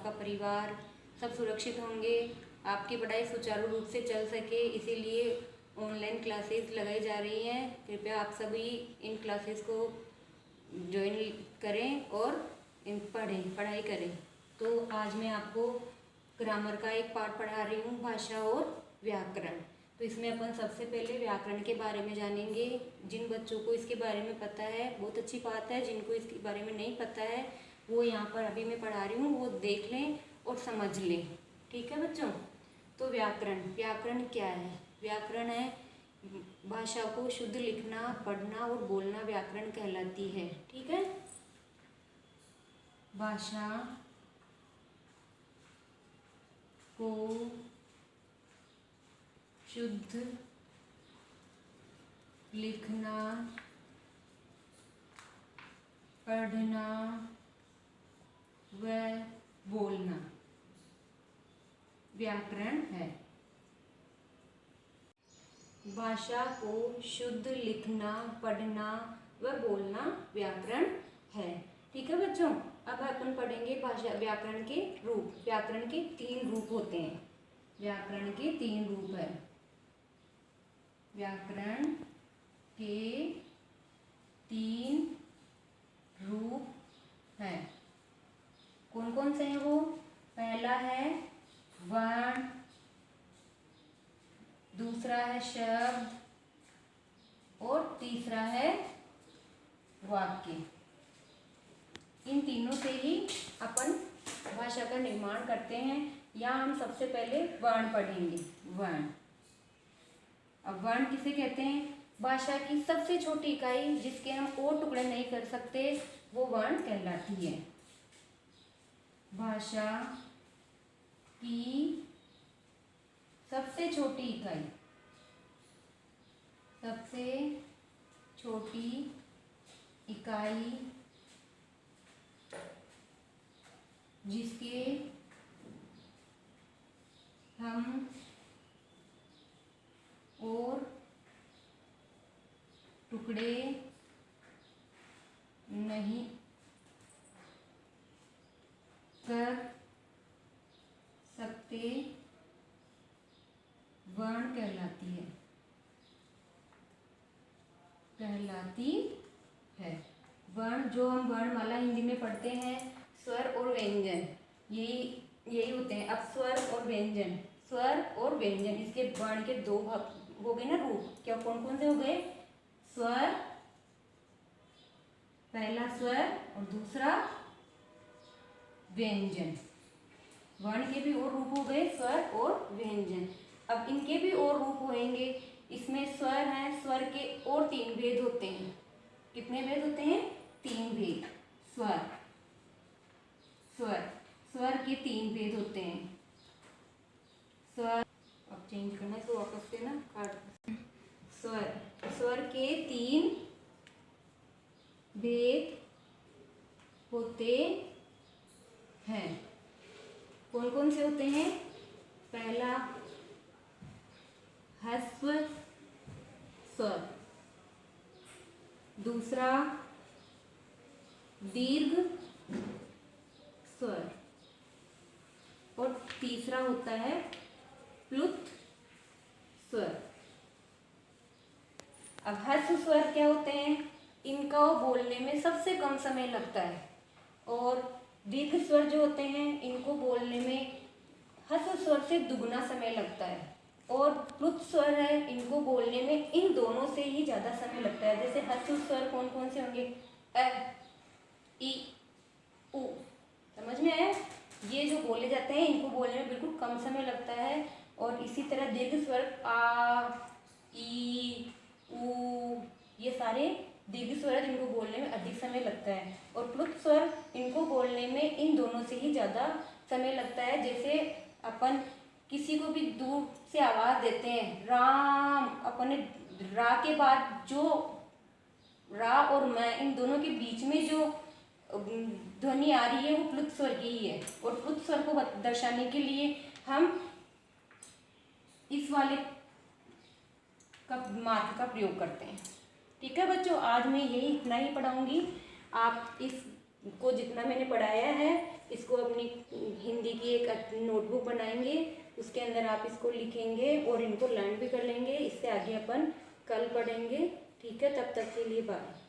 आपका परिवार सब सुरक्षित होंगे, आपकी पढ़ाई सुचारू रूप से चल सके, इसीलिए ऑनलाइन क्लासेस लगाई जा रही हैं। कृपया आप सभी इन क्लासेस को ज्वाइन करें और पढ़ाई करें। तो आज मैं आपको ग्रामर का एक पार्ट पढ़ा रही हूँ, भाषा और व्याकरण। तो इसमें अपन सबसे पहले व्याकरण के बारे में जानेंगे। जिन बच्चों को इसके बारे में पता है बहुत अच्छी बात है, जिनको इसके बारे में नहीं पता है वो यहाँ पर अभी मैं पढ़ा रही हूँ, वो देख लें और समझ लें। ठीक है बच्चों। तो व्याकरण क्या है? व्याकरण है भाषा को शुद्ध लिखना, पढ़ना और बोलना व्याकरण कहलाती है। ठीक है। भाषा को शुद्ध लिखना, पढ़ना व बोलना व्याकरण है। भाषा को शुद्ध लिखना, पढ़ना व बोलना व्याकरण है। ठीक है बच्चों। अब अपन पढ़ेंगे भाषा व्याकरण के रूप। व्याकरण के 3 रूप होते हैं। व्याकरण के 3 रूप है। व्याकरण के 3 रूप हैं। कौन कौन से हैं वो? पहला है वर्ण, दूसरा है शब्द और तीसरा है वाक्य। इन तीनों से ही अपन भाषा का निर्माण करते हैं। यहाँ हम सबसे पहले वर्ण पढ़ेंगे। वर्ण। अब वर्ण किसे कहते हैं? भाषा की सबसे छोटी इकाई जिसके हम और टुकड़े नहीं कर सकते, वो वर्ण कहलाती है। भाषा की सबसे छोटी इकाई, सबसे छोटी इकाई जिसके हम और टुकड़े नहीं कर सकते, वर्ण कहलाती है। वर्ण जो हम वर्णमाला हिंदी में पढ़ते हैं, स्वर और व्यंजन, यही होते हैं। अब स्वर और व्यंजन इसके वर्ण के 2 भाग हो गए ना, रूप। क्या कौन कौन से हो गए? स्वर, पहला स्वर और दूसरा व्यंजन। वर्ण के भी और रूप हो गए, स्वर और व्यंजन। अब इनके भी और रूप होंगे। इसमें स्वर हैं, स्वर के और 3 भेद होते हैं। कितने भेद होते हैं? 3 भेद। स्वर के 3 भेद होते हैं। स्वर, अब चेंज करना है तो वापस से ना काट। स्वर के 3 भेद होते हैं। कौन कौन से होते हैं? पहला ह्रस्व स्वर, दूसरा दीर्घ स्वर और तीसरा होता है प्लुत स्वर। अब ह्रस्व स्वर क्या होते हैं? इनका बोलने में सबसे कम समय लगता है। और दीर्घ स्वर जो होते हैं इनको बोलने में ह्रस्व स्वर से दुगना समय लगता है। और प्लुत स्वर है, इनको बोलने में इन दोनों से ही ज़्यादा समय लगता है। जैसे ह्रस्व स्वर कौन कौन से होंगे? अ, ई, उ। समझ में आया? ये जो बोले जाते हैं इनको बोलने में बिल्कुल कम समय लगता है। और इसी तरह दीर्घ स्वर आ, ई, उ, ये सारे दीर्घ स्वर जिनको बोलने में अधिक समय लगता है। और प्लुत स्वर इनको बोलने में इन दोनों से ही ज़्यादा समय लगता है। जैसे अपन किसी को भी दूर से आवाज़ देते हैं, राम, अपने रा के बाद जो रा और मैं, इन दोनों के बीच में जो ध्वनि आ रही है वो प्लुत स्वर की ही है। और प्लुत स्वर को दर्शाने के लिए हम इस वाले का मार्ग का प्रयोग करते हैं। ठीक है बच्चों, आज मैं यही इतना ही पढ़ाऊंगी। आप इस को जितना मैंने पढ़ाया है इसको अपनी हिंदी की एक नोटबुक बनाएंगे, उसके अंदर आप इसको लिखेंगे और इनको लर्न भी कर लेंगे। इससे आगे अपन कल पढ़ेंगे। ठीक है, तब तक के लिए बाय।